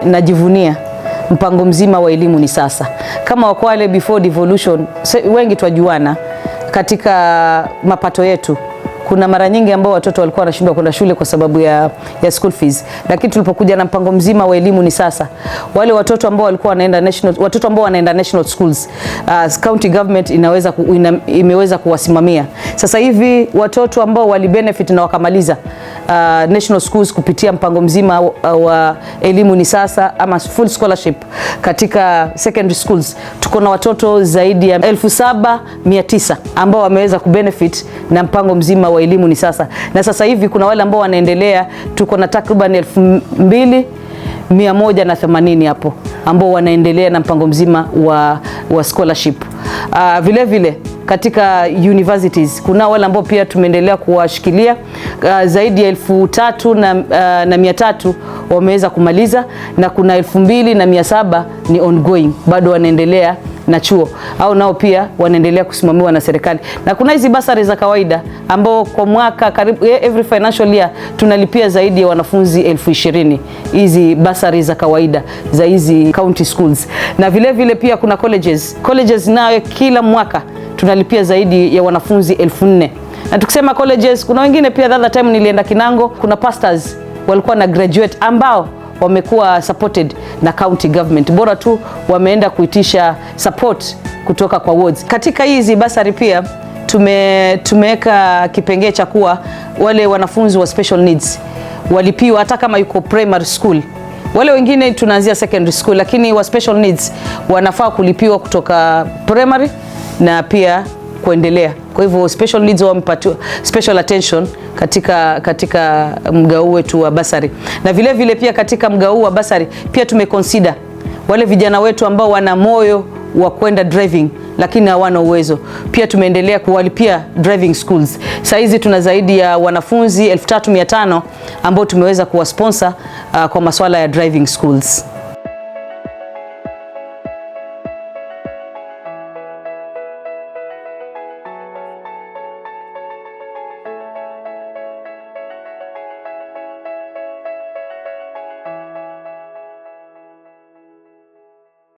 najivunia mpango mzima wa elimu ni sasa. Kama wako wale before devolution, wengi twajuana katika mapato yetu. Kuna mara nyingi ambao watoto walikuwa wanashindwa kwenda shule kwa sababu ya school fees. Lakini tulipokuja na mpango mzima wa elimu ni sasa, wale watoto ambao walikuwa wanaenda national schools, county government imeweza kuwasimamia. Sasa hivi watoto ambao walibenefit na wakamaliza national schools kupitia mpango mzima wa elimu ni sasa ama full scholarship katika secondary schools, tuko na watoto zaidi ya 7,900 ambao wameweza kubenefit na mpango mzima wa elimu ni sasa. Na sasa hivi kuna wale ambao wanaendelea, tuko na takriban 2,180 hapo ambao wanaendelea na mpango mzima wa scholarship. Vile vile katika universities kuna wale ambao pia tumeendelea kuwashikilia, zaidi ya 3,300 wameweza kumaliza, na kuna 2,700 ni ongoing, bado wanaendelea na chuo au nao pia wanaendelea kusimamiwa na serikali. Na kuna hizi basari za kawaida ambao kwa mwaka karibu every financial year tunalipia zaidi ya wanafunzi 20,000 hizi basari za kawaida za hizi county schools. Na vile vile pia kuna colleges nayo kila mwaka tunalipia zaidi ya wanafunzi 4,000. Na tukisema colleges, kuna wengine pia the other time nilienda Kinango, kuna pastors walikuwa na graduate ambao wamekuwa supported na county government, bora tu wameenda kuitisha support kutoka kwa wards. Katika hizi basari pia tumeweka kipengee cha kuwa wale wanafunzi wa special needs walipiwa hata kama yuko primary school. Wale wengine tunaanzia secondary school, lakini wa special needs wanafaa kulipiwa kutoka primary na pia kuendelea. Kwa hivyo special needs wamepatiwa special attention katika mgao wetu wa basari. Na vile vile pia katika mgao wa basari pia tumeconsider wale vijana wetu ambao wana moyo wa kwenda driving lakini hawana uwezo, pia tumeendelea kuwalipia driving schools. Sasa hizi tuna zaidi ya wanafunzi 3,500 ambao tumeweza kuwasponsor kwa masuala ya driving schools.